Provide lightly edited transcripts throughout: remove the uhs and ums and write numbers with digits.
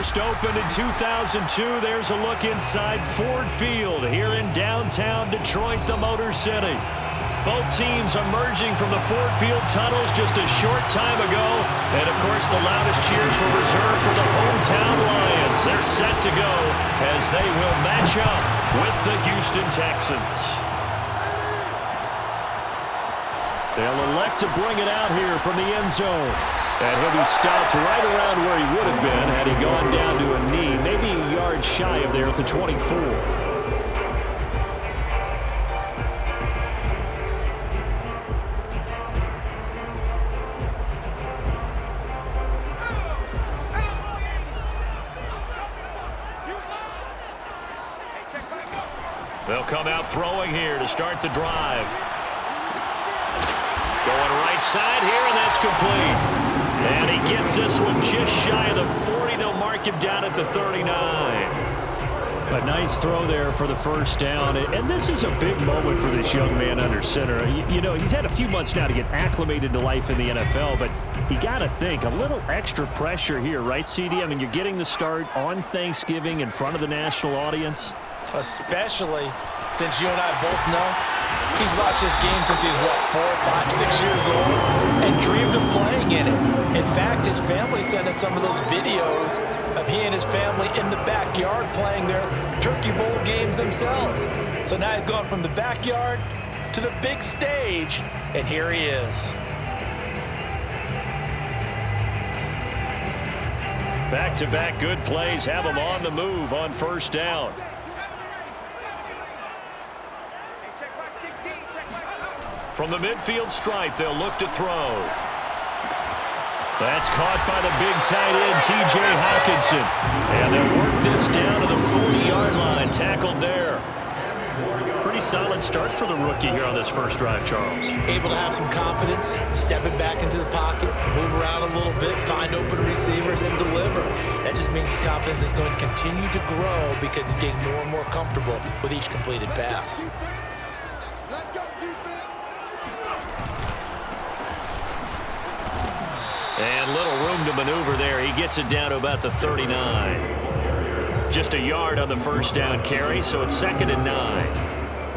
first opened in 2002. There's a look inside Ford Field here in downtown Detroit, the Motor City. Both teams emerging from the Ford Field tunnels just a short time ago. And, of course, the loudest cheers were reserved for the hometown Lions. They're set to go as they will match up with the Houston Texans. They'll elect to bring it out here from the end zone. And he'll be stopped right around where he would have been had he gone down to a knee, maybe a yard shy of there at the 24. They'll come out throwing here to start the drive. Going right side here, and that's complete. And he gets this one just shy of the 40. They'll mark him down at the 39. A nice throw there for the first down. And this is a big moment for this young man under center. You know, he's had a few months now to get acclimated to life in the NFL, but you got to think, a little extra pressure here, right, CD? I mean, you're getting the start on Thanksgiving in front of the national audience. Especially since you and I both know he's watched this game since he was, 4, 5, 6 years old and dreamed of playing in it. In fact, his family sent us some of those videos of he and his family in the backyard playing their Turkey Bowl games themselves. So now he's gone from the backyard to the big stage, and here he is. Back-to-back good plays have him on the move on first down. From the midfield stripe, they'll look to throw. That's caught by the big tight end, T.J. Hockenson. And they'll work this down to the 40-yard line, tackled there. Pretty solid start for the rookie here on this first drive, Charles. Able to have some confidence, stepping back into the pocket, move around a little bit, find open receivers, and deliver. That just means his confidence is going to continue to grow because he's getting more and more comfortable with each completed pass. And little room to maneuver there. He gets it down to about the 39. Just a yard on the first down carry, so it's 2nd and 9.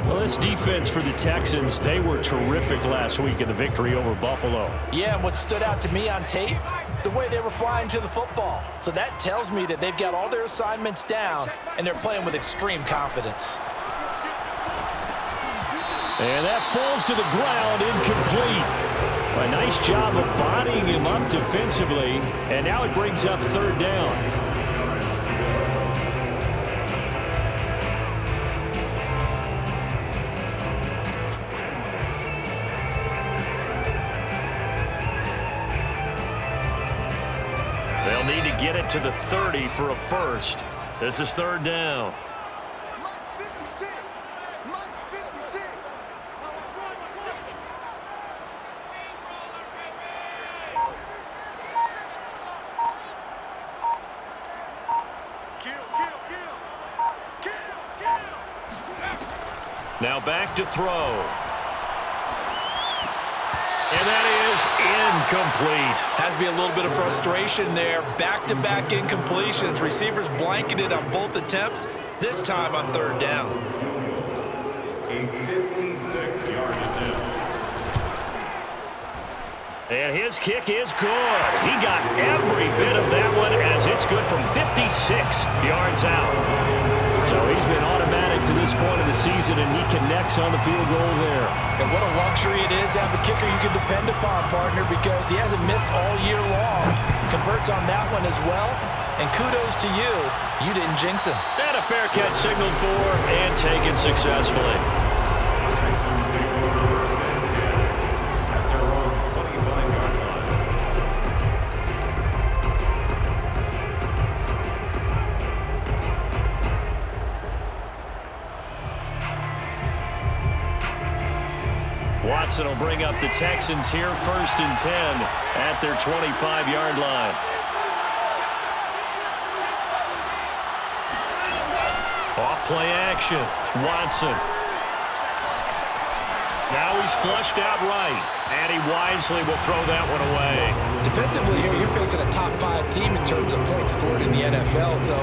Well, this defense for the Texans, they were terrific last week in the victory over Buffalo. Yeah, and what stood out to me on tape, the way they were flying to the football. So that tells me that they've got all their assignments down, and they're playing with extreme confidence. And that falls to the ground, incomplete. A nice job of bodying him up defensively, and now it brings up 3rd down. They'll need to get it to the 30 for a first. This is 3rd down. Now back to throw. And that is incomplete. Has to be a little bit of frustration there. Back-to-back incompletions. Receivers blanketed on both attempts, this time on 3rd down. A 56-yard attempt. And his kick is good. He got every bit of that one as it's good from 56 yards out. So he's been automatic to this point of the season, and he connects on the field goal there. And what a luxury it is to have a kicker you can depend upon, partner, because he hasn't missed all year long. Converts on that one as well. And kudos to you. You didn't jinx him. And a fair catch signaled for and taken successfully. Watson will bring up the Texans here 1st and 10 at their 25-yard line. Off play action. Watson. Now he's flushed out right, and he wisely will throw that one away. Defensively here, you're facing a top 5 team in terms of points scored in the NFL. So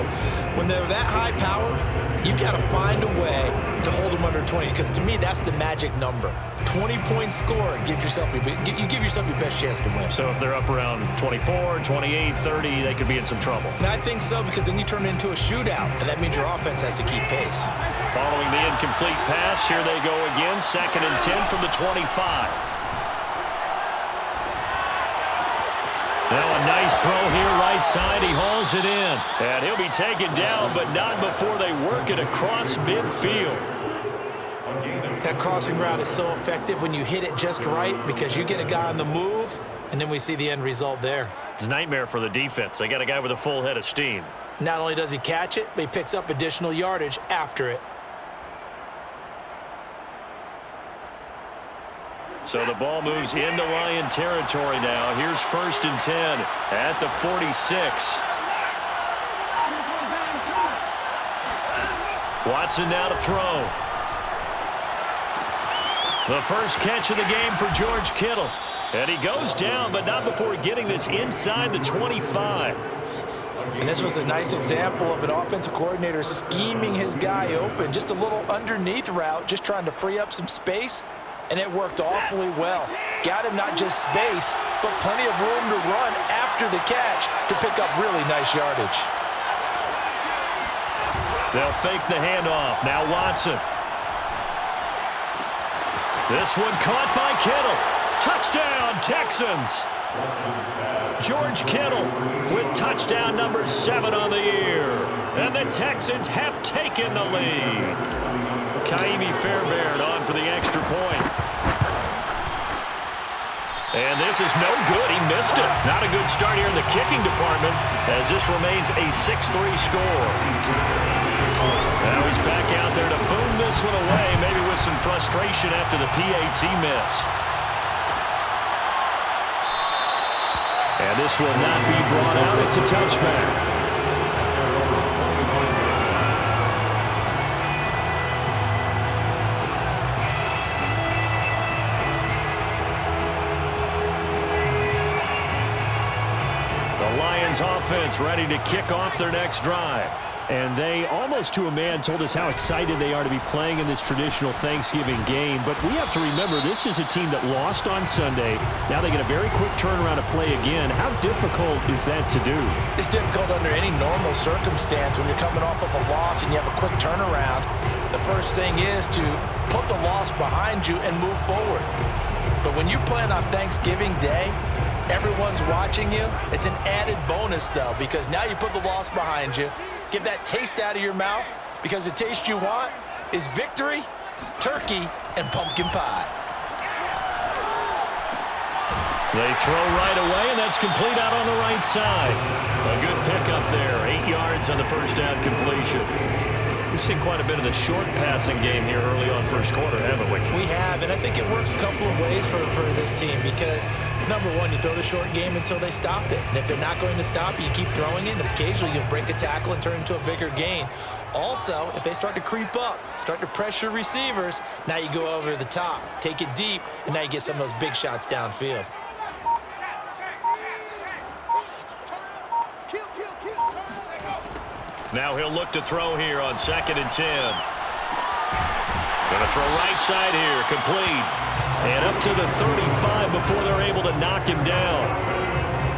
when they're that high-powered, you've got to find a way to hold them under 20, because to me, that's the magic number. 20 points scored gives yourself you give yourself your best chance to win. So if they're up around 24, 28, 30, they could be in some trouble. And I think so, because then you turn it into a shootout, and that means your offense has to keep pace. Following the incomplete pass, here they go again, 2nd and 10 from the 25. Now a nice throw here, right side. He hauls it in. And he'll be taken down, but not before they work it across midfield. That crossing route is so effective when you hit it just right, because you get a guy on the move, and then we see the end result there. It's a nightmare for the defense. They got a guy with a full head of steam. Not only does he catch it, but he picks up additional yardage after it. So the ball moves into Lion territory now. Here's 1st and 10 at the 46. Watson now to throw. The first catch of the game for George Kittle. And he goes down, but not before getting this inside the 25. And this was a nice example of an offensive coordinator scheming his guy open. Just a little underneath route, just trying to free up some space. And it worked awfully well. Got him not just space, but plenty of room to run after the catch to pick up really nice yardage. They'll fake the handoff. Now Watson. This one caught by Kittle. Touchdown, Texans. George Kittle with touchdown number 7 on the year. And the Texans have taken the lead. Kaimi Fairbairn on for the extra point. And this is no good. He missed it. Not a good start here in the kicking department, as this remains a 6-3 score. Now he's back out there to boom this one away, maybe with some frustration after the PAT miss. And this will not be brought out. It's a touchback. Offense ready to kick off their next drive. And they, almost to a man, told us how excited they are to be playing in this traditional Thanksgiving game. But we have to remember, this is a team that lost on Sunday. Now they get a very quick turnaround to play again. How difficult is that to do? It's difficult under any normal circumstance when you're coming off of a loss and you have a quick turnaround. The first thing is to put the loss behind you and move forward. But when you're playing on Thanksgiving Day, everyone's watching you. It's an added bonus, though, because now you put the loss behind you. Get that taste out of your mouth, because the taste you want is victory, turkey, and pumpkin pie. They throw right away, and that's complete out on the right side. A good pickup there. 8 yards on the first down completion. We've seen quite a bit of the short passing game here early on first quarter, haven't we? We have, and I think it works a couple of ways for this team, because, number one, you throw the short game until they stop it. And if they're not going to stop it, you keep throwing it, and occasionally you'll break a tackle and turn it into a bigger gain. Also, if they start to creep up, start to pressure receivers, now you go over the top, take it deep, and now you get some of those big shots downfield. Now he'll look to throw here on 2nd and 10. Going to throw right side here, complete. And up to the 35 before they're able to knock him down.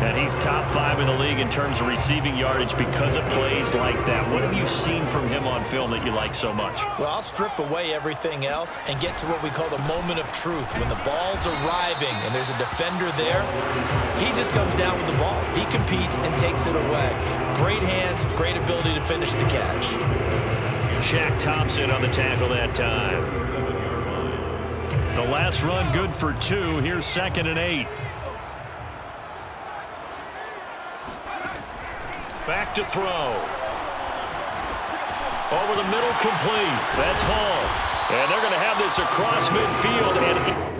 And he's top 5 in the league in terms of receiving yardage because of plays like that. What have you seen from him on film that you like so much? Well, I'll strip away everything else and get to what we call the moment of truth. When the ball's arriving and there's a defender there, he just comes down with the ball. He competes and takes it away. Great hands, great ability to finish the catch. Shaq Thompson on the tackle that time. The last run good for 2. Here's 2nd and 8. Back to throw. Over the middle, complete. That's Hall. And they're going to have this across midfield. And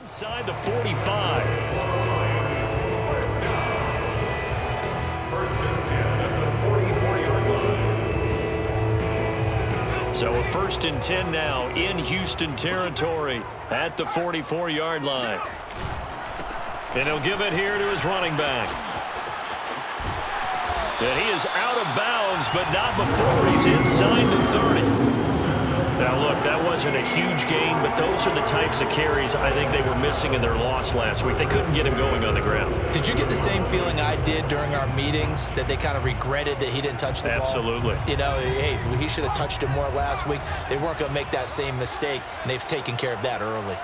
inside the 45. First and 10 at the 44-yard line. So a 1st and 10 now in Houston territory at the 44-yard line. And he'll give it here to his running back. And he is out of bounds, but not before he's inside the 30. Now, look, that wasn't a huge gain, but those are the types of carries I think they were missing in their loss last week. They couldn't get him going on the ground. Did you get the same feeling I did during our meetings, that they kind of regretted that he didn't touch the ball? Absolutely. You know, hey, he should have touched it more last week. They weren't going to make that same mistake, and they've taken care of that early.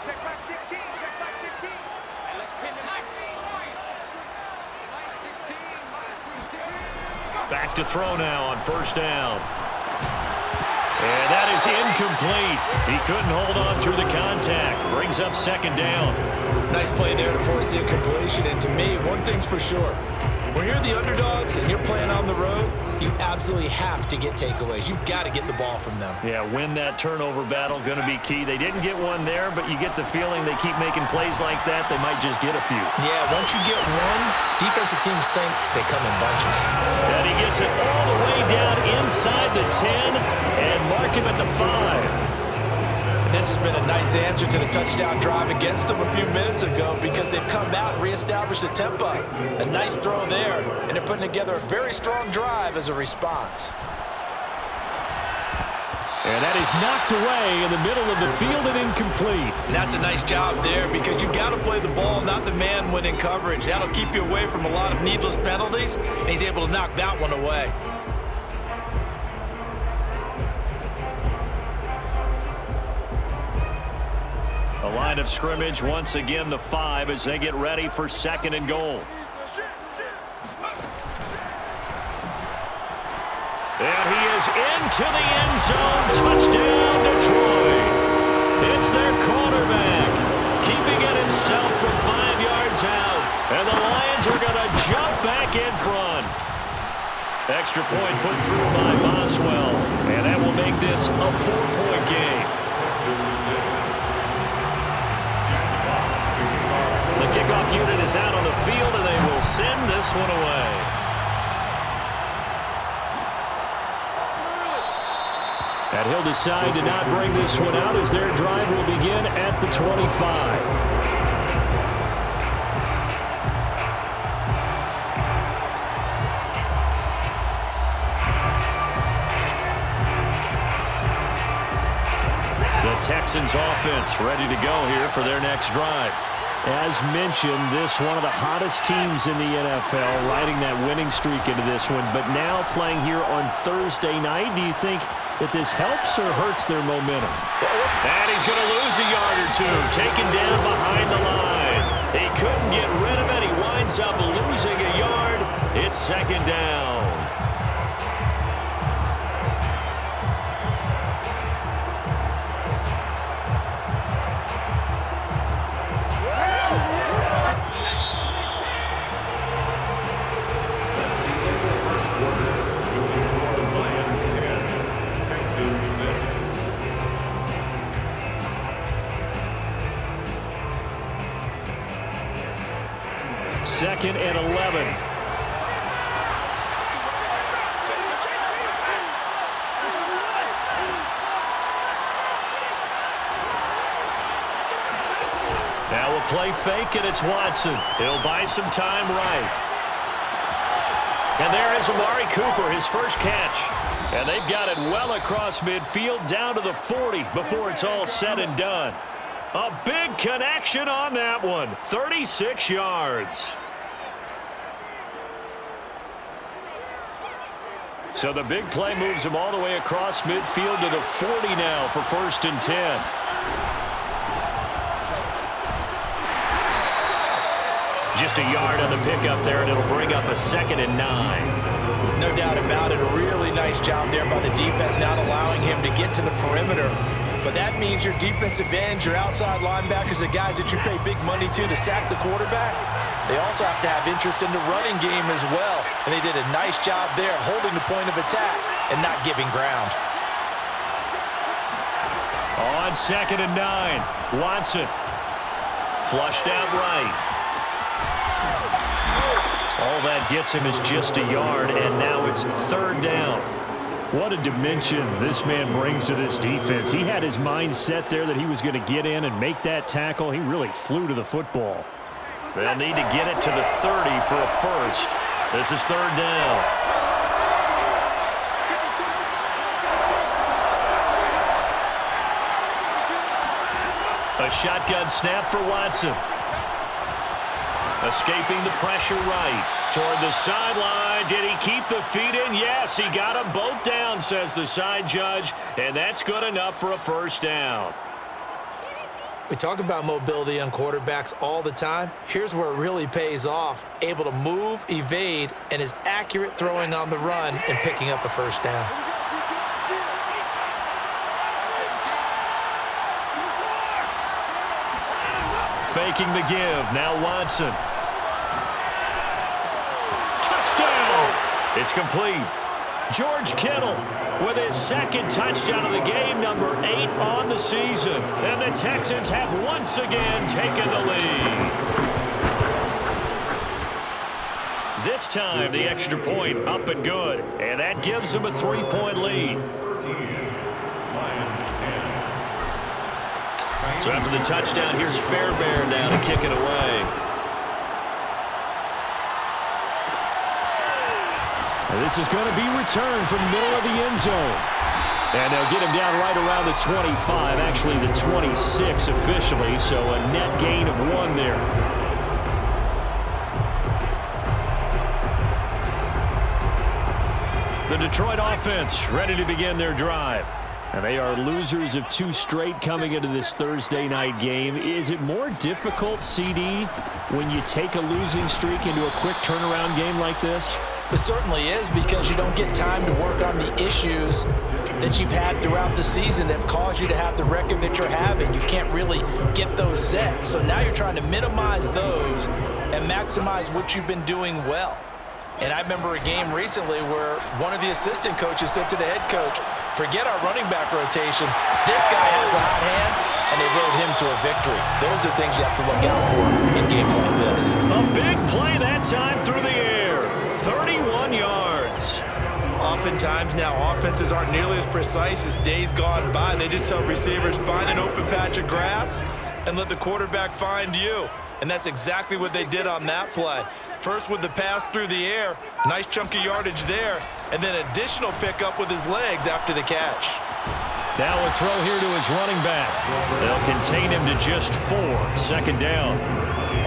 Check back 16, check back 16. And let's pin the Mike 16, Mike 16. Back to throw now on 1st down. And that is incomplete. He couldn't hold on through the contact. Brings up 2nd down. Nice play there to force the incompletion. And to me, one thing's for sure. When you're the underdogs and you're playing on the road, you absolutely have to get takeaways. You've got to get the ball from them. Yeah, win that turnover battle, going to be key. They didn't get one there, but you get the feeling they keep making plays like that, they might just get a few. Yeah, once you get one, defensive teams think they come in bunches. And he gets it all the way down inside the 10 and mark him at the 5. This has been a nice answer to the touchdown drive against them a few minutes ago, because they've come out and reestablished the tempo. A nice throw there, and they're putting together a very strong drive as a response. And that is knocked away in the middle of the field and incomplete. And that's a nice job there, because you've got to play the ball, not the man when in coverage. That'll keep you away from a lot of needless penalties, and he's able to knock that one away. A line of scrimmage, once again the 5 as they get ready for 2nd and goal. And he is into the end zone. Touchdown, Detroit. It's their quarterback, keeping it himself from 5 yards out. And the Lions are going to jump back in front. Extra point put through by Boswell. And that will make this a 4-point game. The kickoff unit is out on the field, and they will send this one away. And he'll decide to not bring this one out as their drive will begin at the 25. The Texans offense ready to go here for their next drive. As mentioned, this one of the hottest teams in the NFL, riding that winning streak into this one, but now playing here on Thursday night. Do you think that this helps or hurts their momentum? And he's going to lose a yard or two, taken down behind the line. He couldn't get rid of it. He winds up losing a yard. It's 2nd down. Second and 11. Now we'll play fake, and it's Watson. He'll buy some time right. And there is Amari Cooper, his first catch. And they've got it well across midfield, down to the 40 before it's all said and done. A big connection on that one. 36 yards. So the big play moves him all the way across midfield to the 40 now for 1st and 10. Just a yard on the pickup there, and it'll bring up a 2nd and 9. No doubt about it. A really nice job there by the defense, not allowing him to get to the perimeter. But that means your defensive ends, your outside linebackers, the guys that you pay big money to sack the quarterback, they also have to have interest in the running game as well. And they did a nice job there holding the point of attack and not giving ground. On 2nd and 9, Watson. Flushed out right. All that gets him is just a yard, and now it's third down. What a dimension this man brings to this defense. He had his mind set there that he was going to get in and make that tackle. He really flew to the football. They'll need to get it to the 30 for a first. This is third down. A shotgun snap for Watson. Escaping the pressure right. Toward the sideline. Did he keep the feet in? Yes, he got them both down, says the side judge. And that's good enough for a first down. We talk about mobility on quarterbacks all the time. Here's where it really pays off. Able to move, evade, and is accurate throwing on the run and picking up a first down. Faking the give. Now Watson. Touchdown! It's complete. George Kittle with his second touchdown of the game, number 8 on the season. And the Texans have once again taken the lead. This time, the extra point up and good. And that gives them a 3-point lead. So after the touchdown, here's Fairbairn now to kick it away. And this is going to be returned from the middle of the end zone. And they'll get him down right around the 25, actually the 26 officially, so a net gain of 1 there. The Detroit offense ready to begin their drive. And they are losers of 2 straight coming into this Thursday night game. Is it more difficult, CD, when you take a losing streak into a quick turnaround game like this? It certainly is, because you don't get time to work on the issues that you've had throughout the season that have caused you to have the record that you're having. You can't really get those set. So now you're trying to minimize those and maximize what you've been doing well. And I remember a game recently where one of the assistant coaches said to the head coach, forget our running back rotation. This guy has a hot hand, and they rode him to a victory. Those are things you have to look out for in games like this. A big play that time through the air. 31 yards. Oftentimes now, offenses aren't nearly as precise as days gone by. They just tell receivers, find an open patch of grass and let the quarterback find you. And that's exactly what they did on that play. First with the pass through the air, nice chunk of yardage there, and then additional pickup with his legs after the catch. Now a throw here to his running back. They'll contain him to just 4. Second down.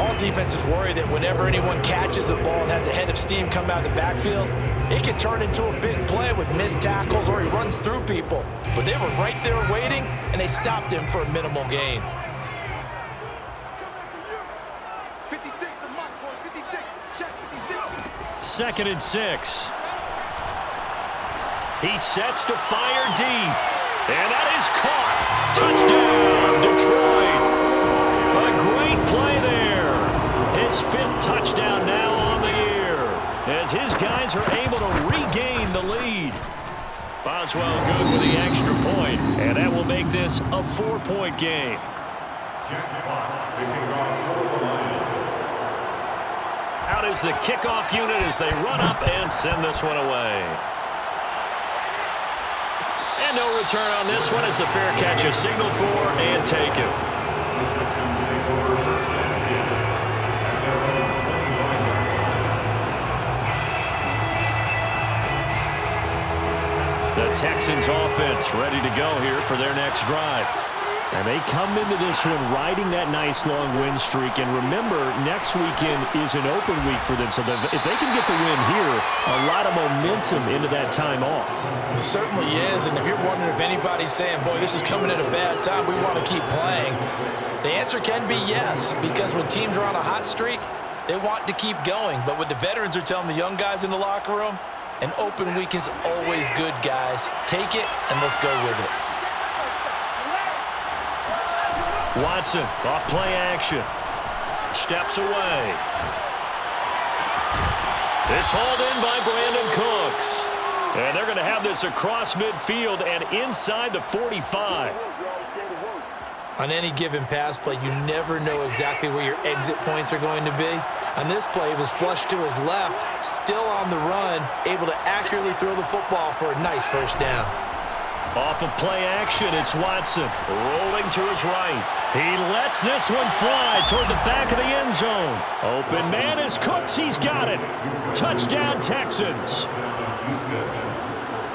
All defenses worry that whenever anyone catches the ball and has a head of steam come out of the backfield, it can turn into a big play with missed tackles or he runs through people. But they were right there waiting, and they stopped him for a minimal gain. 2nd and 6. He sets to fire deep. And that is caught. Touchdown, Detroit. A great play there. His 5th touchdown now on the year, as his guys are able to regain the lead. Boswell good for the extra point, and that will make this a 4-point game. Jack Fox picking off for the Lions. Out is the kickoff unit as they run up and send this one away. And no return on this one as the fair catch is signaled for and taken. The Texans take over first and 10 at their own 25-yard line. The Texans offense ready to go here for their next drive. And they come into this one riding that nice long win streak. And remember, next weekend is an open week for them. So if they can get the win here, a lot of momentum into that time off. It certainly is. And if you're wondering if anybody's saying, boy, this is coming at a bad time, we want to keep playing, the answer can be yes. Because when teams are on a hot streak, they want to keep going. But what the veterans are telling the young guys in the locker room, an open week is always good, guys. Take it and let's go with it. Watson, off play action. Steps away. It's hauled in by Brandon Cooks. And they're going to have this across midfield and inside the 45. On any given pass play, you never know exactly where your exit points are going to be. On this play, he was flushed to his left, still on the run, able to accurately throw the football for a nice first down. Off of play action, it's Watson rolling to his right. He lets this one fly toward the back of the end zone. Open man is Cooks. He's got it. Touchdown, Texans.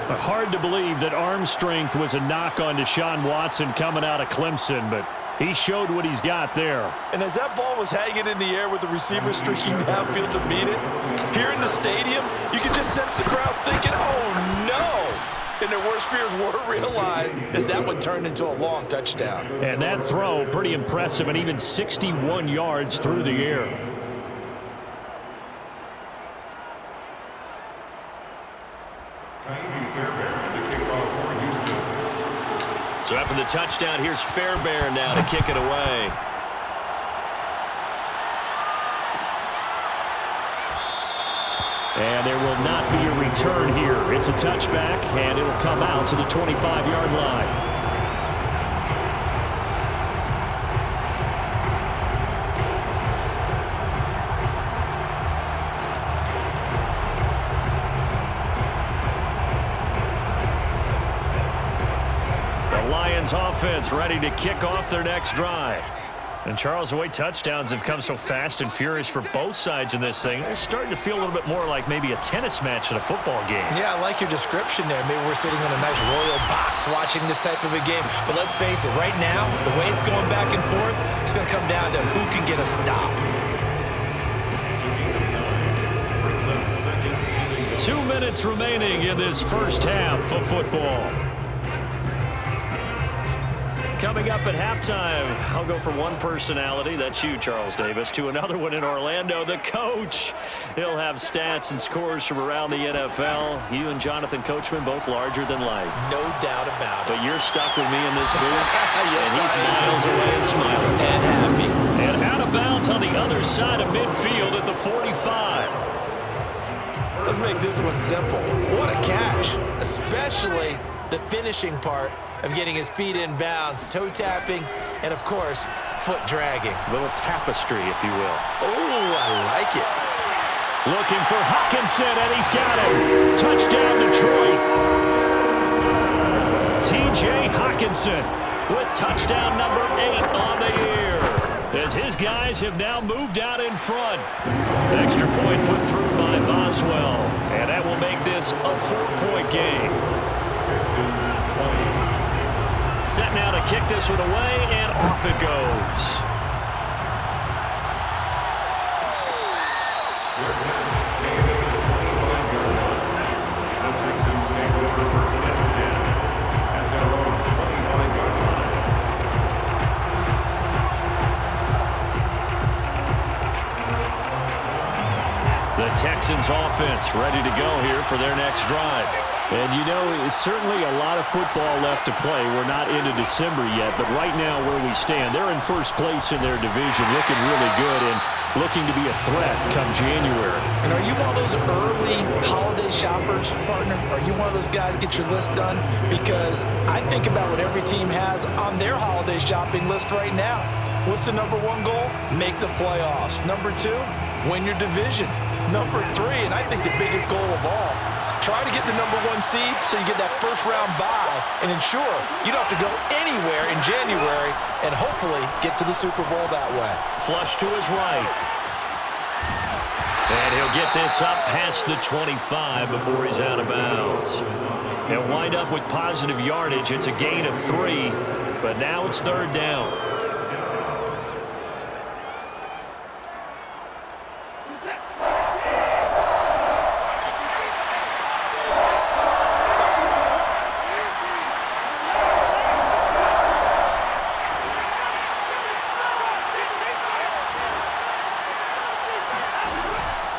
Hard to believe that arm strength was a knock on Deshaun Watson coming out of Clemson, but he showed what he's got there. And as that ball was hanging in the air with the receiver streaking downfield to meet it, here in the stadium, you could just sense the crowd thinking, oh, no. And their worst fears were realized as that one turned into a long touchdown. And that throw, pretty impressive, and even 61 yards through the air. So after the touchdown, here's Fairbairn now to kick it away. And there will not be a return here. It's a touchback, and it'll come out to the 25-yard line. Offense ready to kick off their next drive. And Charles, the way touchdowns have come so fast and furious for both sides in this thing, it's starting to feel a little bit more like maybe a tennis match in a football game. Yeah, I like your description there. Maybe we're sitting in a nice royal box watching this type of a game. But let's face it, right now, the way it's going back and forth, it's going to come down to who can get a stop. 2 minutes remaining in this first half of football. Coming up at halftime, I'll go from one personality, that's you, Charles Davis, to another one in Orlando, the coach. He'll have stats and scores from around the NFL. You and Jonathan Coachman, both larger than life. No doubt about it. But you're stuck with me in this booth, yes, and he's miles away and smiling. And happy. And out of bounds on the other side of midfield at the 45. Let's make this one simple. What a catch, especially the finishing part of getting his feet in bounds, toe tapping, and of course, foot dragging. A little tapestry, if you will. Oh, I like it. Looking for Hockenson, and he's got it. Touchdown, Detroit. T.J. Hockenson with touchdown number 8 on the year, as his guys have now moved out in front. Extra point put through by Boswell, and that will make this a 4-point game. Set now to kick this one away, and off it goes. The Texans take over first and 10 at their own 25-yard line. The Texans offense ready to go here for their next drive. And, you know, it's certainly a lot of football left to play. We're not into December yet, but right now where we stand, they're in first place in their division, looking really good and looking to be a threat come January. And are you one of those early holiday shoppers, partner? Are you one of those guys get your list done? Because I think about what every team has on their holiday shopping list right now. What's the number 1 goal? Make the playoffs. Number 2, win your division. Number 3, and I think the biggest goal of all, try to get the number 1 seed so you get that first-round bye and ensure you don't have to go anywhere in January and hopefully get to the Super Bowl that way. Flush to his right. And he'll get this up past the 25 before he's out of bounds. He'll wind up with positive yardage. It's a gain of 3, but now it's 3rd down.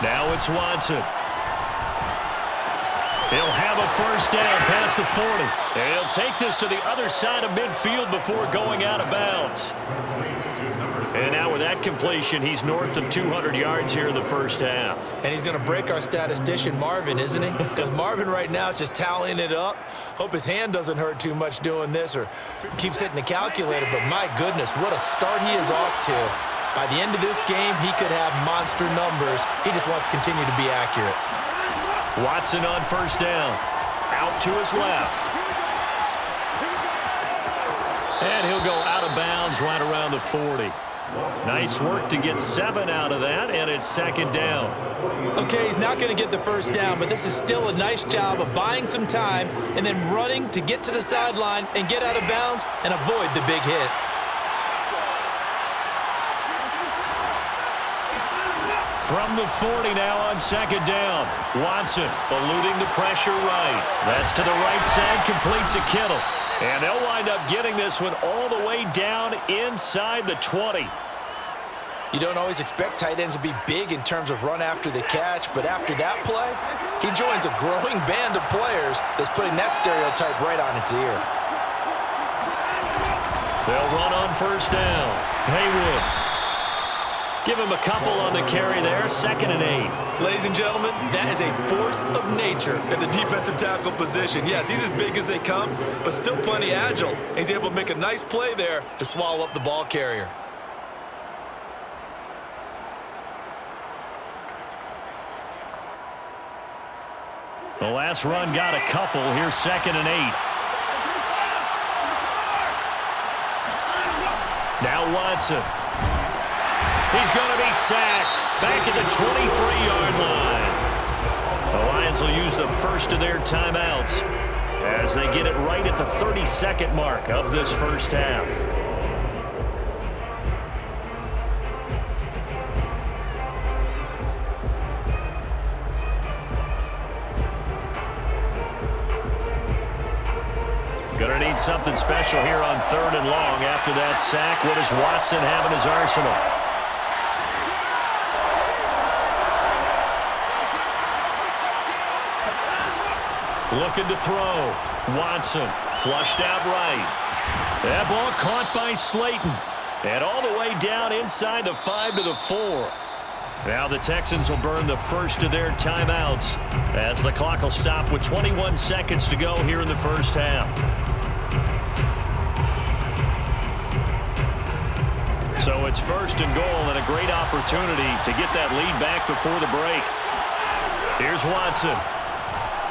Now it's Watson. He'll have a first down past the 40. And he'll take this to the other side of midfield before going out of bounds. Number And now with that completion, he's north of 200 yards here in the first half. And he's going to break our statistician, Marvin, isn't he? Because Marvin right now is just tallying it up. Hope his hand doesn't hurt too much doing this or keeps hitting the calculator. But my goodness, what a start he is off to. By the end of this game, he could have monster numbers. He just wants to continue to be accurate. Watson on first down. Out to his left. And he'll go out of bounds right around the 40. Nice work to get 7 out of that, and it's second down. Okay, he's not going to get the first down, but this is still a nice job of buying some time and then running to get to the sideline and get out of bounds and avoid the big hit. From the 40 now on second down. Watson eluding the pressure right. That's to the right side, complete to Kittle. And they'll wind up getting this one all the way down inside the 20. You don't always expect tight ends to be big in terms of run after the catch, but after that play, he joins a growing band of players that's putting that stereotype right on its ear. They'll run on first down. Haywood. Give him a couple on the carry there, 2nd and 8. Ladies and gentlemen, that is a force of nature at the defensive tackle position. Yes, he's as big as they come, but still plenty agile. He's able to make a nice play there to swallow up the ball carrier. The last run got a couple. Here's 2nd and 8. Now Watson. He's going to be sacked back at the 23-yard line. The Lions will use the first of their timeouts as they get it right at the 32nd mark of this first half. Going to need something special here on 3rd and long after that sack. What does Watson have in his arsenal? Looking to throw. Watson flushed out right. That ball caught by Slayton. And all the way down inside the 5 to the 4. Now the Texans will burn the first of their timeouts as the clock will stop with 21 seconds to go here in the first half. So it's 1st and goal and a great opportunity to get that lead back before the break. Here's Watson.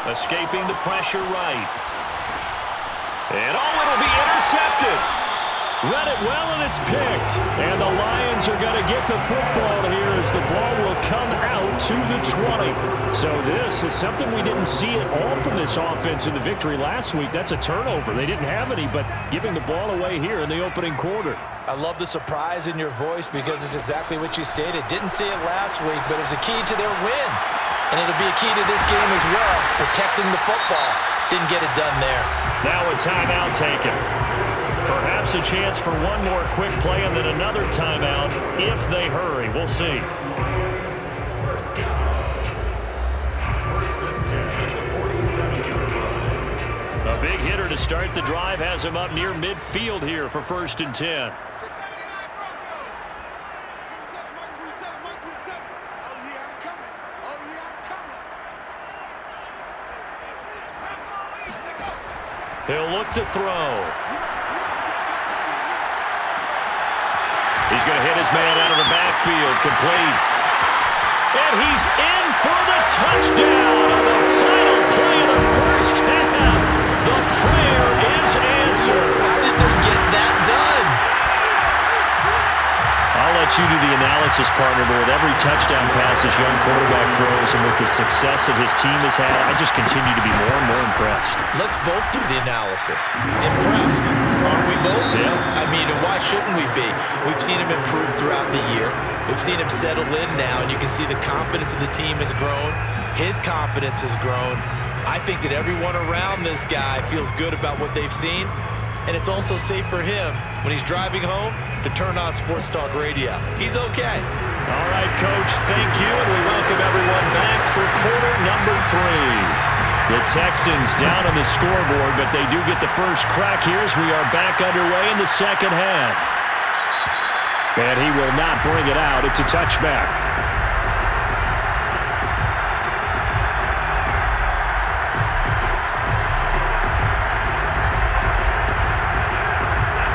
Escaping the pressure right. And it'll be intercepted. Read it well, and it's picked. And the Lions are going to get the football here as the ball will come out to the 20. So this is something we didn't see at all from this offense in the victory last week. That's a turnover. They didn't have any, but giving the ball away here in the opening quarter. I love the surprise in your voice because it's exactly what you stated. Didn't see it last week, but it was a key to their win. And it'll be a key to this game as well, protecting the football. Didn't get it done there. Now a timeout taken. Perhaps a chance for one more quick play and then another timeout if they hurry. We'll see. First and 10 at the 47-yard line. A big hitter to start the drive has him up near midfield here for 1st and 10. He'll look to throw. He's going to hit his man out of the backfield, complete. And he's in for the touchdown on the final play of the first half. The prayer is answered. How did they get that done? I'll let you do the analysis, partner, but with every touchdown pass this young quarterback throws and with the success that his team has had, I just continue to be more and more impressed. Let's both do the analysis. Impressed, aren't we both? Yeah. I mean, and why shouldn't we be? We've seen him improve throughout the year. We've seen him settle in now, and you can see the confidence of the team has grown. His confidence has grown. I think that everyone around this guy feels good about what they've seen, and it's also safe for him when he's driving home to turn on Sports Talk Radio. He's okay. All right, Coach, thank you, and we welcome everyone back for quarter number 3. The Texans down on the scoreboard, but they do get the first crack here as we are back underway in the second half. And he will not bring it out. It's a touchback.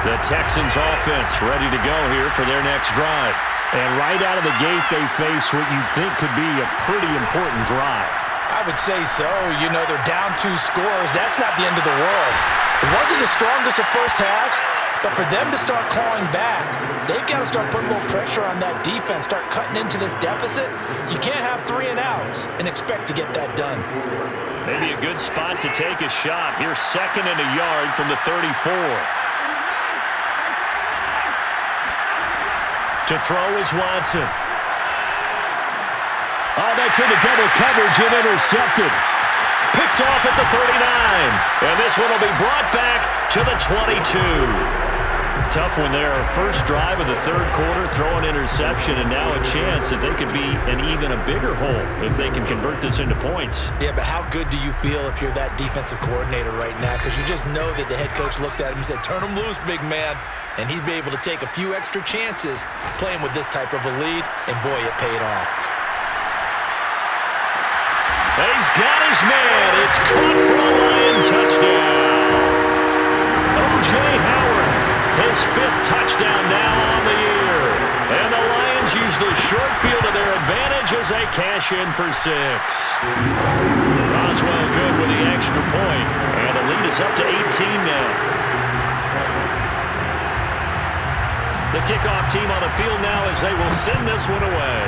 The Texans offense ready to go here for their next drive. And right out of the gate, they face what you think could be a pretty important drive. I would say so. You know, they're down 2 scores. That's not the end of the world. It wasn't the strongest of first halves, but for them to start clawing back, they've got to start putting a little pressure on that defense, start cutting into this deficit. You can't have 3 and outs and expect to get that done. Maybe a good spot to take a shot. Here's 2nd and a yard from the 34. To throw is Watson. Oh, that's into double coverage and intercepted. Picked off at the 39. And this one will be brought back to the 22. Tough one there. First drive of the 3rd quarter, throw an interception, and now a chance that they could be in even a bigger hole if they can convert this into points. Yeah, but how good do you feel if you're that defensive coordinator right now? Because you just know that the head coach looked at him and said, turn him loose, big man. And he's been able to take a few extra chances playing with this type of a lead, and boy, it paid off. He's got his man. It's caught for a Lion touchdown. O.J. Howard, his 5th touchdown now on the year. And the Lions use the short field to their advantage as they cash in for 6. Roswell good with the extra point. And the lead is up to 18 now. The kickoff team on the field now as they will send this one away.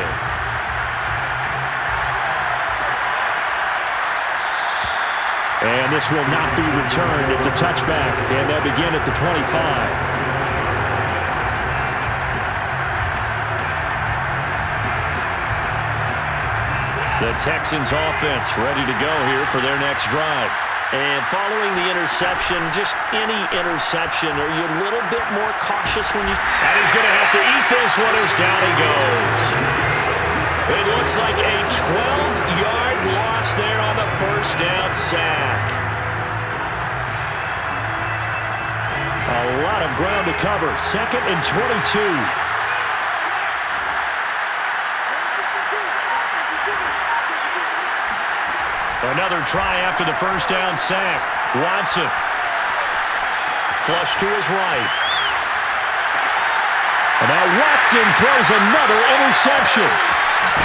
And this will not be returned. It's a touchback, and they'll begin at the 25. The Texans offense ready to go here for their next drive. And following the interception, just any interception, are you a little bit more cautious when you... And he's going to have to eat this one as down he goes. It looks like a 12-yard loss there on the first down sack. A lot of ground to cover. 2nd and 22. Another try after the first down sack. Watson. Flush to his right. And now Watson throws another interception.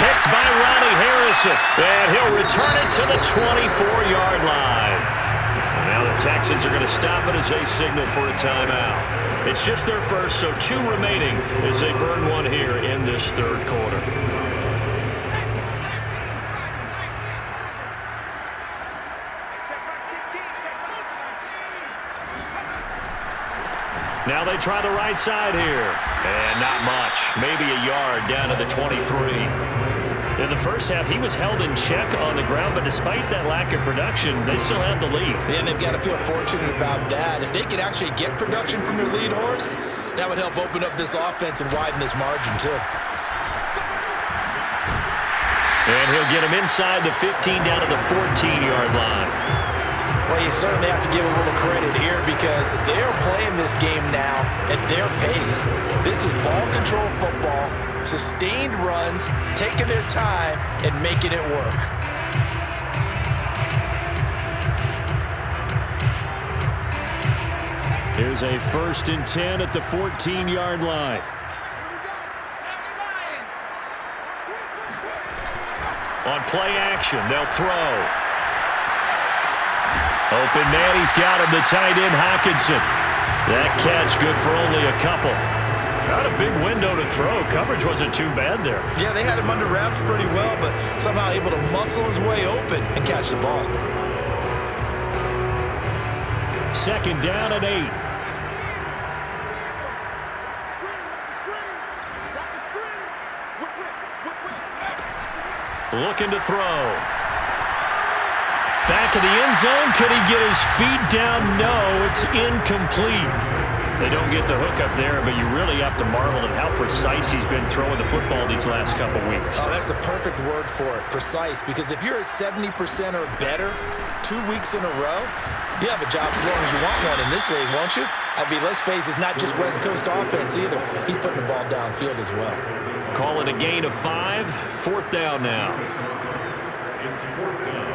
Picked by Ronnie Harrison. And he'll return it to the 24-yard line. And now the Texans are going to stop it as they signal for a timeout. It's just their first, so 2 remaining as they burn one here in this 3rd quarter. Now they try the right side here. And not much. Maybe a yard down to the 23. In the first half, he was held in check on the ground, but despite that lack of production, they still have the lead. And they've got to feel fortunate about that. If they could actually get production from their lead horse, that would help open up this offense and widen this margin too. And he'll get him inside the 15 down to the 14-yard line. Well, you certainly have to give a little credit here because they're playing this game now at their pace. This is ball control football, sustained runs, taking their time, and making it work. Here's a 1st and 10 at the 14-yard line. On play action, they'll throw. Open man, he's got him, the tight end, Hockenson. That catch good for only a couple. Not a big window to throw. Coverage wasn't too bad there. Yeah, they had him under wraps pretty well, but somehow able to muscle his way open and catch the ball. 2nd down and 8. Looking to throw. Back of the end zone. Could he get his feet down? No, it's incomplete. They don't get the hook up there, but you really have to marvel at how precise he's been throwing the football these last couple weeks. Oh, that's a perfect word for it, precise, because if you're at 70% or better 2 weeks in a row, you have a job as long as you want one in this league, won't you? I mean, let's face it, it's not just West Coast offense either. He's putting the ball downfield as well. Call it a gain of 5. 4th down now. It's 4th down.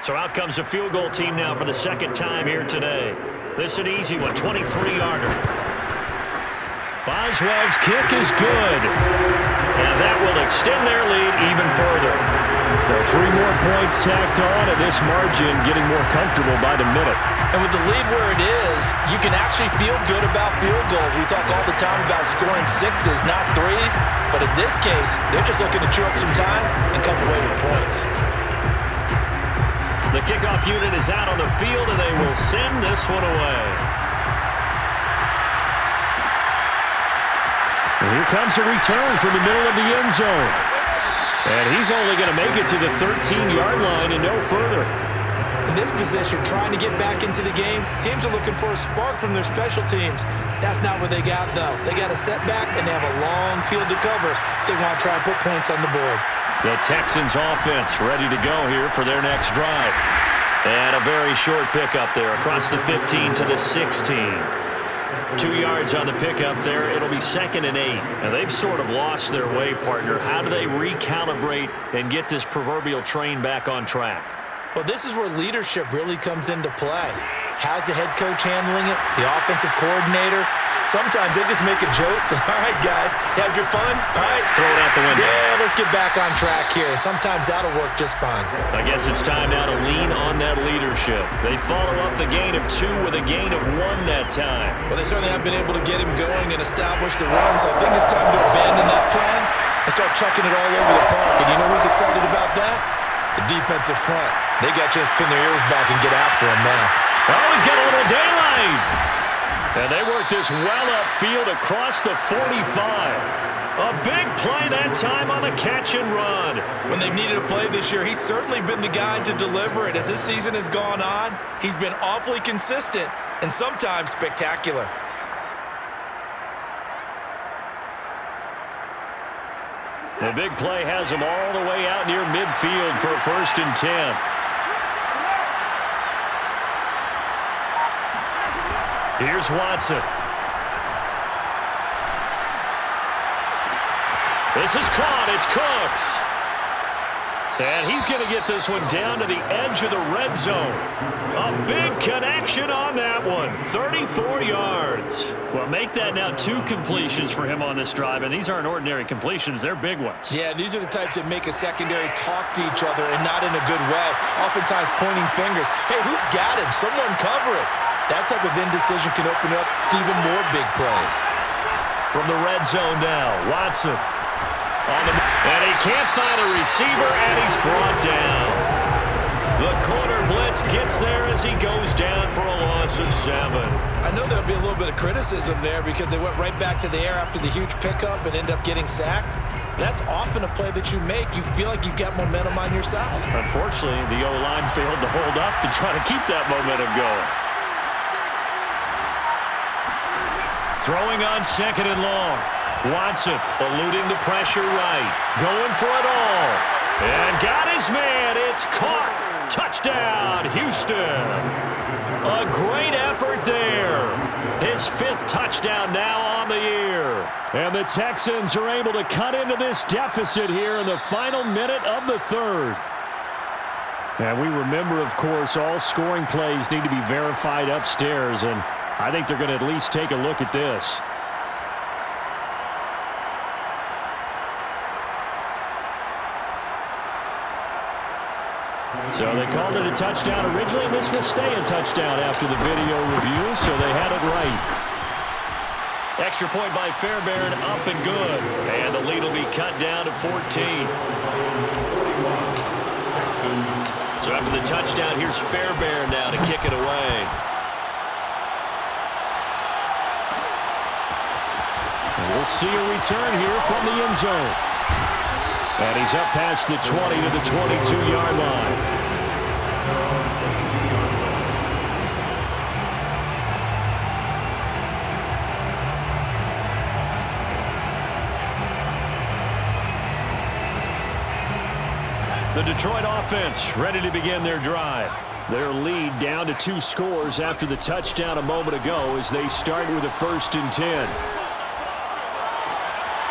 So out comes a field goal team now for the 2nd time here today. This is an easy one, 23-yarder. Boswell's kick is good. And that will extend their lead even further. Well, 3 more points tacked on, and this margin getting more comfortable by the minute. And with the lead where it is, you can actually feel good about field goals. We talk all the time about scoring 6s, not 3s. But in this case, they're just looking to chew up some time and come away with points. The kickoff unit is out on the field, and they will send this one away. And here comes a return from the middle of the end zone. And he's only going to make it to the 13-yard line and no further. In this position, trying to get back into the game, teams are looking for a spark from their special teams. That's not what they got, though. They got a setback, and they have a long field to cover if they want to try and put points on the board. The Texans offense ready to go here for their next drive. And a very short pickup there across the 15 to the 16. 2 yards on the pickup there. It'll be 2nd and 8. And they've sort of lost their way, partner. How do they recalibrate and get this proverbial train back on track? Well, this is where leadership really comes into play. How's the head coach handling it? The offensive coordinator? Sometimes they just make a joke. All right, guys, had your fun? All right. Throw it out the window. Yeah, let's get back on track here. And sometimes that'll work just fine. I guess it's time now to lean on that leadership. They follow up the gain of 2 with a gain of 1 that time. Well, they certainly have been able to get him going and establish the run, so I think it's time to abandon that plan and start chucking it all over the park. And you know who's excited about that? The defensive front. They got just pin their ears back and get after him now. Oh, he's got a little daylight. And they work this well upfield across the 45. A big play that time on the catch and run. When they've needed a play this year, he's certainly been the guy to deliver it. As this season has gone on, he's been awfully consistent and sometimes spectacular. The big play has him all the way out near midfield for a 1st and 10. Here's Watson. This is caught. It's Cooks. And he's going to get this one down to the edge of the red zone. A big connection on that one. 34 yards. Well, make that now 2 completions for him on this drive, and these aren't ordinary completions. They're big ones. Yeah, these are the types that make a secondary talk to each other and not in a good way. Oftentimes pointing fingers. Hey, who's got him? Someone cover it. That type of indecision can open up to even more big plays. From the red zone now, Watson. And he can't find a receiver, and he's brought down. The corner blitz gets there as he goes down for a loss of 7. I know there'll be a little bit of criticism there because they went right back to the air after the huge pickup and ended up getting sacked. That's often a play that you make. You feel like you've got momentum on your side. Unfortunately, the O-line failed to hold up to try to keep that momentum going. Throwing on 2nd and long. Watson eluding the pressure right. Going for it all. And got his man. It's caught. Touchdown, Houston. A great effort there. His 5th touchdown now on the year. And the Texans are able to cut into this deficit here in the final minute of the 3rd. And we remember, of course, all scoring plays need to be verified upstairs, and I think they're going to at least take a look at this. So they called it a touchdown originally, and this will stay a touchdown after the video review, so they had it right. Extra point by Fairbairn, up and good. And the lead will be cut down to 14. So after the touchdown, here's Fairbairn now to kick it away. And we'll see a return here from the end zone. And he's up past the 20 to the 22-yard line. The Detroit offense ready to begin their drive. Their lead down to 2 scores after the touchdown a moment ago as they start with a 1st and 10.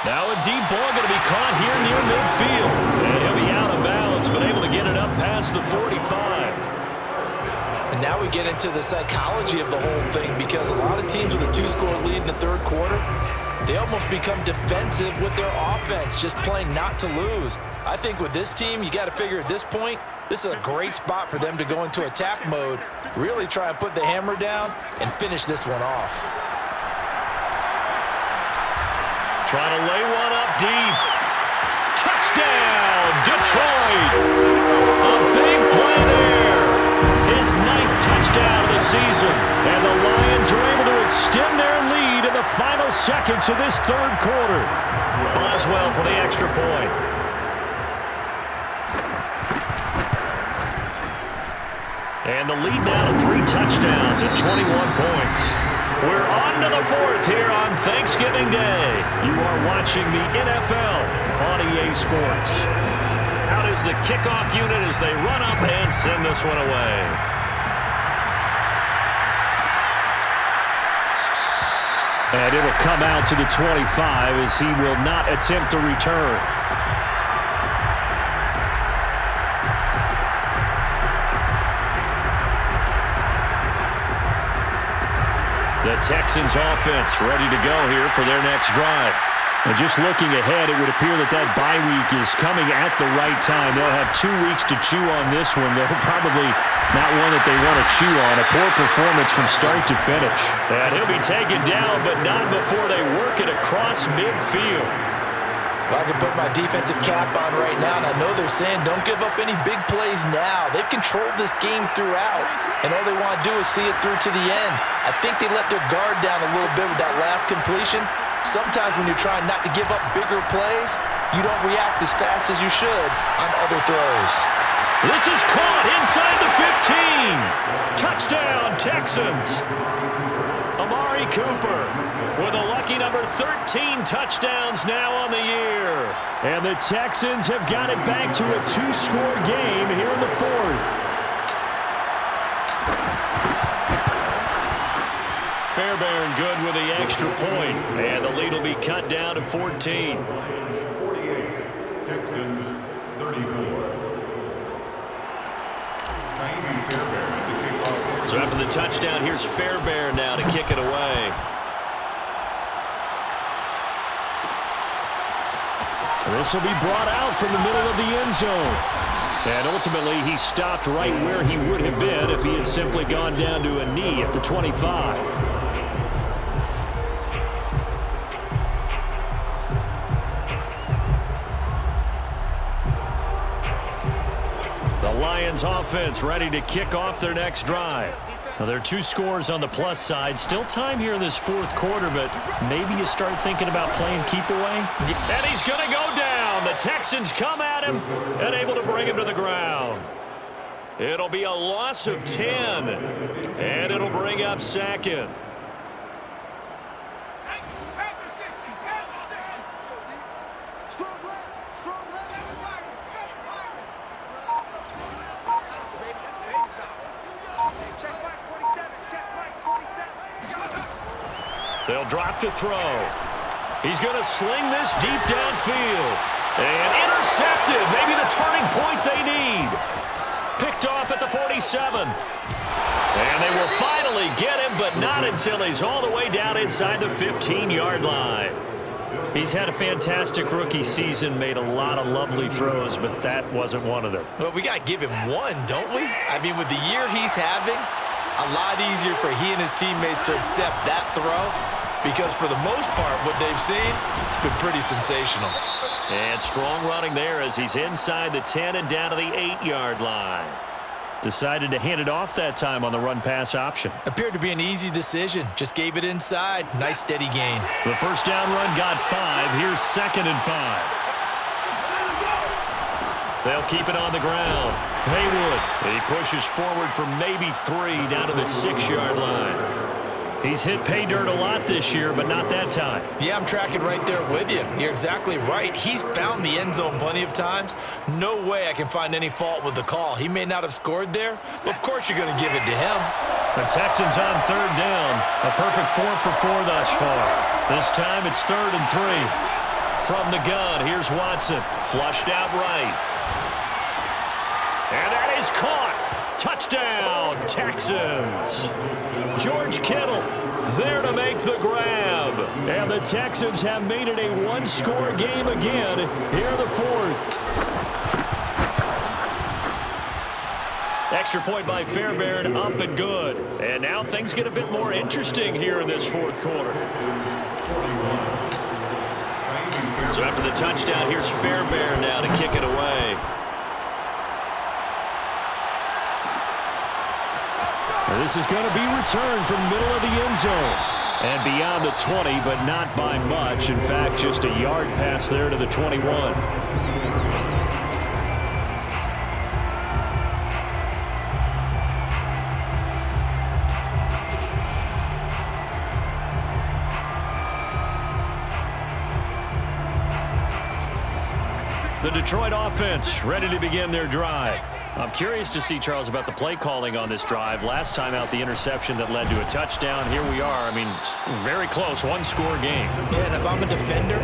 Now a deep ball going to be caught here near midfield. And he'll be out of bounds, but able to get it up past the 45. And now we get into the psychology of the whole thing, because a lot of teams with a 2-score lead in the 3rd quarter, they almost become defensive with their offense, just playing not to lose. I think with this team, you got to figure at this point, this is a great spot for them to go into attack mode, really try and put the hammer down and finish this one off. Trying to lay one up deep. Touchdown, Detroit! A big play there. His 9th touchdown of the season. And the Lions are able to extend their lead in the final seconds of this 3rd quarter. Boswell for the extra point. And the lead now to 3 touchdowns and 21 points. We're on to the 4th here on Thanksgiving Day. You are watching the NFL on EA Sports. Out is the kickoff unit as they run up and send this one away. And it'll come out to the 25 as he will not attempt to return. The Texans offense ready to go here for their next drive. And just looking ahead, it would appear that bye week is coming at the right time. They'll have 2 weeks to chew on this one. They're probably not one that they want to chew on. A poor performance from start to finish. And he'll be taken down, but not before they work it across midfield. Well, I can put my defensive cap on right now, and I know they're saying don't give up any big plays now. They've controlled this game throughout, and all they want to do is see it through to the end. I think they let their guard down a little bit with that last completion. Sometimes when you're trying not to give up bigger plays, you don't react as fast as you should on other throws. This is caught inside the 15. Touchdown, Texans. Amari Cooper with a lucky number 13 touchdowns now on the year. And the Texans have got it back to a 2-score game here in the 4th. Fairbairn good with the extra point. And the lead will be cut down to 14. Lions 48, Texans 34. So after the touchdown, here's Fairbairn now to kick it away. This will be brought out from the middle of the end zone. And ultimately, he stopped right where he would have been if he had simply gone down to a knee at the 25. The Lions offense ready to kick off their next drive. Now, there are 2 scores on the plus side. Still time here in this 4th quarter, but maybe you start thinking about playing keep away. And he's going to go down. The Texans come at him and able to bring him to the ground. It'll be a loss of 10, and it'll bring up 2nd. They'll drop to throw. He's going to sling this deep downfield. And intercepted. Maybe the turning point they need. Picked off at the 47. And they will finally get him, but not until he's all the way down inside the 15-yard line. He's had a fantastic rookie season, made a lot of lovely throws, but that wasn't one of them. Well, we got to give him one, don't we? I mean, with the year he's having, a lot easier for he and his teammates to accept that throw, because for the most part, what they've seen, it's been pretty sensational. And strong running there as he's inside the 10 and down to the 8-yard line. Decided to hand it off that time on the run-pass option. Appeared to be an easy decision. Just gave it inside. Nice steady gain. The first down run got 5. Here's 2nd and 5. They'll keep it on the ground. Haywood. He pushes forward for maybe 3 down to the 6-yard line. He's hit pay dirt a lot this year, but not that time. Yeah, I'm tracking right there with you. You're exactly right. He's found the end zone plenty of times. No way I can find any fault with the call. He may not have scored there, but of course you're going to give it to him. The Texans on third down. A perfect 4 for 4 thus far. This time it's 3rd and 3. From the gun, here's Watson. Flushed out right. And that is caught. Touchdown, Texans. George Kittle there to make the grab. And the Texans have made it a one-score game again here in the 4th. Extra point by Fairbairn, up and good. And now things get a bit more interesting here in this 4th quarter. So after the touchdown, here's Fairbairn now to kick it away. This is going to be returned from the middle of the end zone. And beyond the 20, but not by much. In fact, just a yard pass there to the 21. The Detroit offense ready to begin their drive. I'm curious to see, Charles, about the play calling on this drive. Last time out, the interception that led to a touchdown. Here we are. I mean, very close, one-score game. Yeah, and if I'm a defender,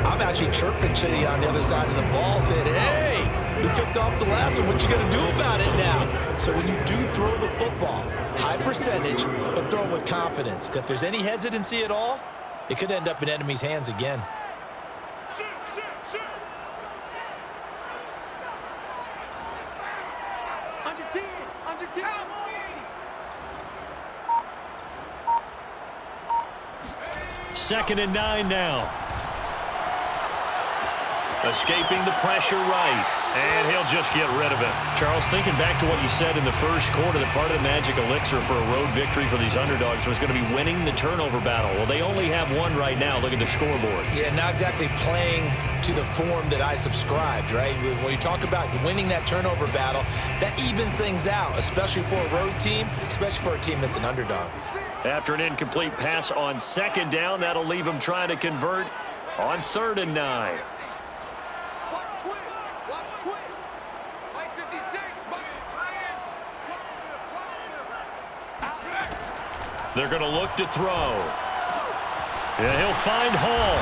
I'm actually chirping to you on the other side of the ball, saying, hey, you picked off the last one. What you going to do about it now? So when you do throw the football, high percentage, but throw it with confidence. Because if there's any hesitancy at all, it could end up in enemy's hands again. Second and 9 now. Escaping the pressure right. And he'll just get rid of it. Charles, thinking back to what you said in the first quarter, that part of the magic elixir for a road victory for these underdogs was going to be winning the turnover battle. Well, they only have one right now. Look at the scoreboard. Yeah, not exactly playing to the form that I subscribed, right? When you talk about winning that turnover battle, that evens things out, especially for a road team, especially for a team that's an underdog. After an incomplete pass on second down, that'll leave him trying to convert on 3rd and 9. Watch twins. Mike 56. They're going to look to throw. And he'll find Hall.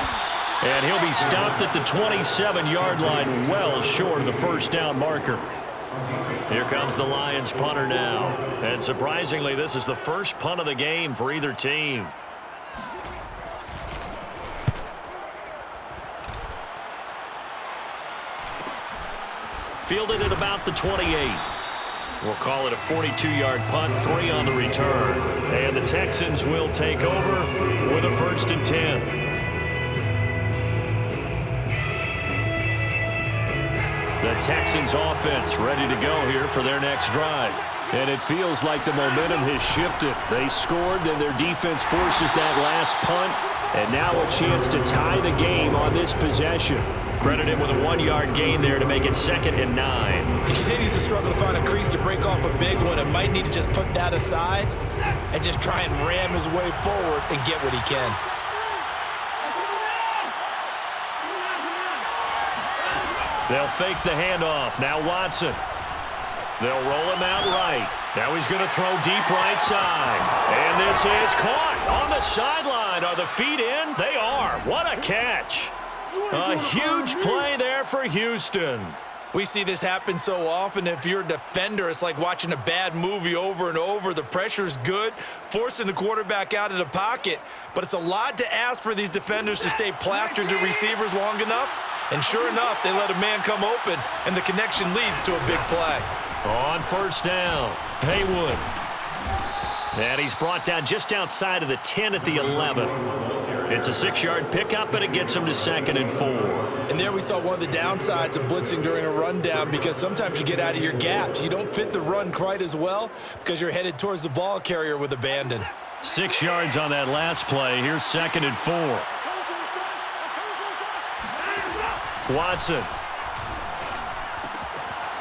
And he'll be stopped at the 27-yard line, well short of the first down marker. Here comes the Lions punter now. And surprisingly, this is the first punt of the game for either team. Fielded at about the 28. We'll call it a 42-yard punt, 3 on the return. And the Texans will take over with a 1st and 10. The Texans offense ready to go here for their next drive. And it feels like the momentum has shifted. They scored, then their defense forces that last punt. And now a chance to tie the game on this possession. Credited with a 1-yard gain there to make it 2nd and 9. He continues to struggle to find a crease to break off a big one and might need to just put that aside and just try and ram his way forward and get what he can. They'll fake the handoff. Now Watson. They'll roll him out right. Now he's going to throw deep right side. And this is caught on the sideline. Are the feet in? They are. What a catch. A huge play there for Houston. We see this happen so often. If you're a defender, it's like watching a bad movie over and over. The pressure's good, forcing the quarterback out of the pocket. But it's a lot to ask for these defenders to stay plastered to receivers long enough. And sure enough, they let a man come open, and the connection leads to a big play. On 1st down, Haywood. And he's brought down just outside of the 10 at the 11. It's a 6-yard pickup, and it gets him to 2nd and 4. And there we saw one of the downsides of blitzing during a rundown, because sometimes you get out of your gaps. You don't fit the run quite as well because you're headed towards the ball carrier with abandon. 6 yards on that last play. Here's 2nd and 4. Watson.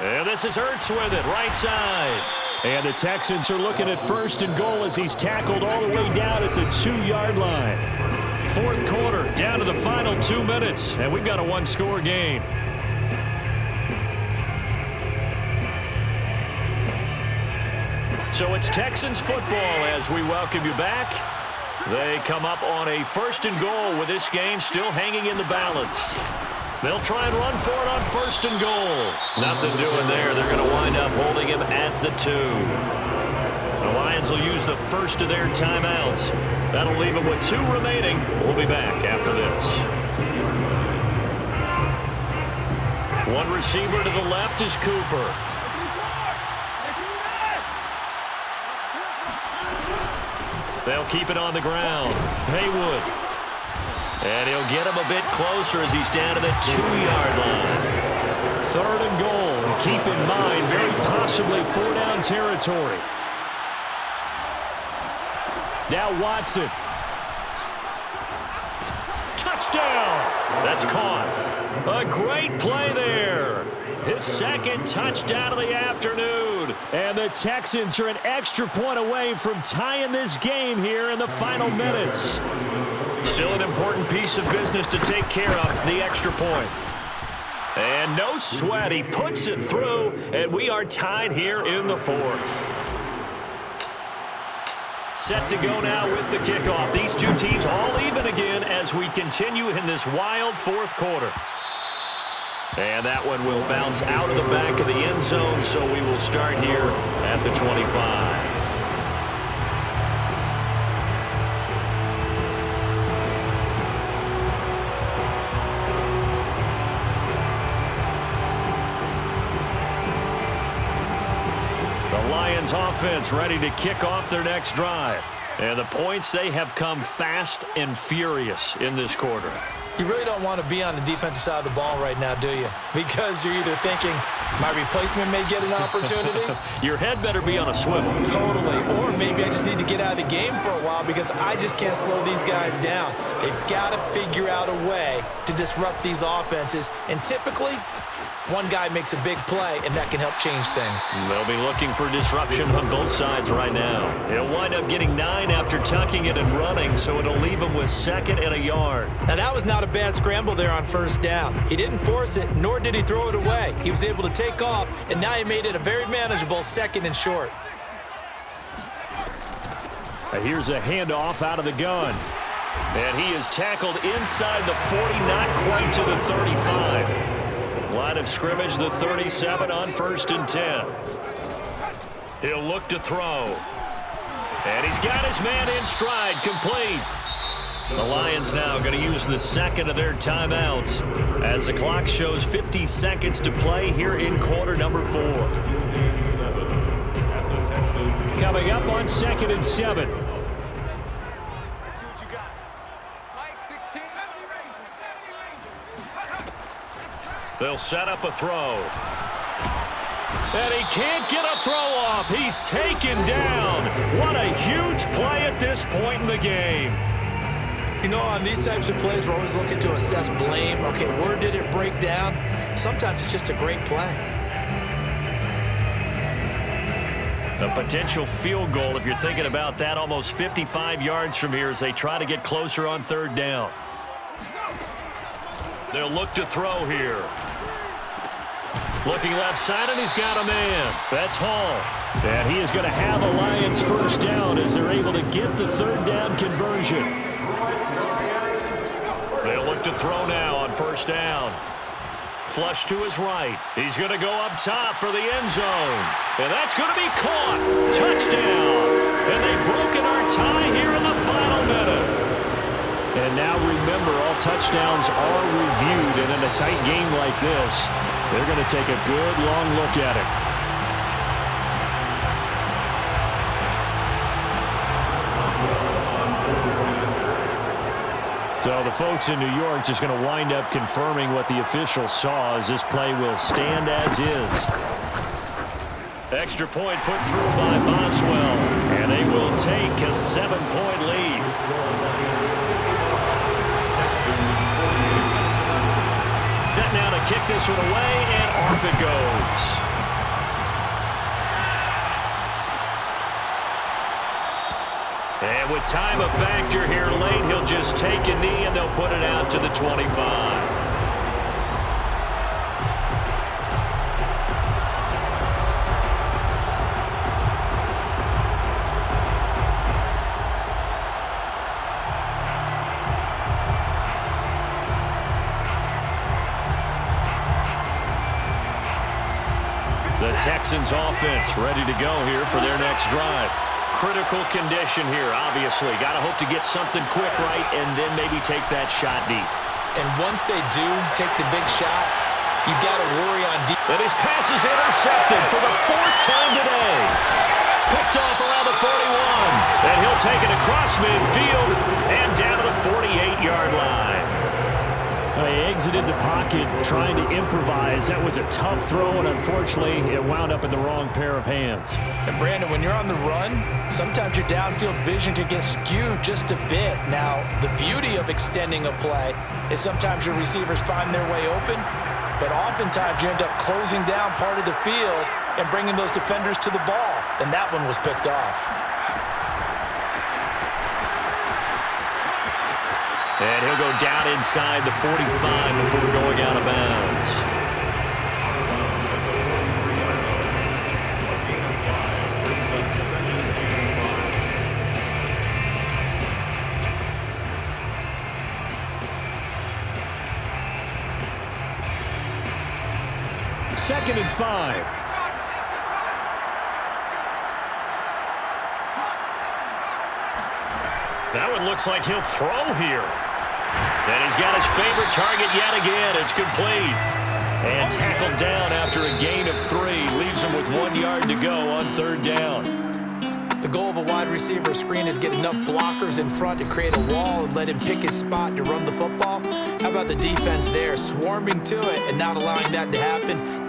And this is Ertz with it, right side. And the Texans are looking at 1st and goal as he's tackled all the way down at the 2-yard line. 4th quarter, down to the final 2 minutes, and we've got a 1-score game. So it's Texans football as we welcome you back. They come up on a 1st and goal with this game still hanging in the balance. They'll try and run for it on 1st and goal. Nothing doing there. They're going to wind up holding him at the 2. The Lions will use the first of their timeouts. That'll leave them with 2 remaining. We'll be back after this. One receiver to the left is Cooper. They'll keep it on the ground. Haywood. And he'll get him a bit closer as he's down to the 2-yard line. 3rd and goal. And keep in mind, very possibly 4-down territory. Now Watson. Touchdown! That's caught. A great play there. His 2nd touchdown of the afternoon. And the Texans are an extra point away from tying this game here in the final minutes. Still an important piece of business to take care of, the extra point. And no sweat. He puts it through, and we are tied here in the 4th. Set to go now with the kickoff. These 2 teams all even again as we continue in this wild 4th quarter. And that one will bounce out of the back of the end zone, so we will start here at the 25. The Lions offense ready to kick off their next drive. And the points, they have come fast and furious in this quarter. You really don't want to be on the defensive side of the ball right now, do you? Because you're either thinking, my replacement may get an opportunity. Your head better be on a swivel. Totally. Or maybe I just need to get out of the game for a while because I just can't slow these guys down. They've got to figure out a way to disrupt these offenses. And typically, one guy makes a big play, and that can help change things. They'll be looking for disruption on both sides right now. He'll wind up getting 9 after tucking it and running, so it'll leave him with 2nd and a yard. Now, that was not a bad scramble there on 1st down. He didn't force it, nor did he throw it away. He was able to take off, and now he made it a very manageable 2nd and short. Here's a handoff out of the gun. And he is tackled inside the 40, not quite to the 35. Line of scrimmage, the 37 on 1st and 10. He'll look to throw. And he's got his man in stride, complete. The Lions now going to use the 2nd of their timeouts as the clock shows 50 seconds to play here in quarter number 4. Coming up on 2nd and 7. Let's see what you got. Mike, 16. They'll set up a throw. And he can't get a throw off. He's taken down. What a huge play at this point in the game. You know, on these types of plays, we're always looking to assess blame. Okay, where did it break down? Sometimes it's just a great play. The potential field goal, if you're thinking about that, almost 55 yards from here as they try to get closer on 3rd down. They'll look to throw here. Looking left side, and he's got a man. That's Hall. And he is going to have a Lions 1st down as they're able to get the 3rd down conversion. They'll look to throw now on 1st down. Flush to his right. He's going to go up top for the end zone. And that's going to be caught. Touchdown. And they've broken our tie here in the final minute. And now remember, all touchdowns are reviewed. And in a tight game like this, they're going to take a good long look at it. So the folks in New York just going to wind up confirming what the officials saw as this play will stand as is. Extra point put through by Boswell. And they will take a 7-point lead. Set now to kick this one away, and off it goes. And with time a factor here late, he'll just take a knee and they'll put it out to the 25. The Texans offense ready to go here for their next drive. Critical condition here, obviously. Got to hope to get something quick right and then maybe take that shot deep. And once they do take the big shot, you've got to worry on deep. And his pass is intercepted for the 4th time today. Picked off around the 41. And he'll take it across midfield and down to the 48-yard line. He exited the pocket trying to improvise. That was a tough throw, and unfortunately, it wound up in the wrong pair of hands. And Brandon, when you're on the run, sometimes your downfield vision can get skewed just a bit. Now, the beauty of extending a play is sometimes your receivers find their way open, but oftentimes you end up closing down part of the field and bringing those defenders to the ball, and that one was picked off. And he'll go down inside the 45 before going out of bounds. Second and 5. That one looks like he'll throw here. And he's got his favorite target yet again. It's complete. And tackled down after a gain of 3. Leaves him with 1 yard to go on 3rd down. The goal of a wide receiver screen is get enough blockers in front to create a wall and let him pick his spot to run the football. How about the defense there, swarming to it and not allowing that to happen?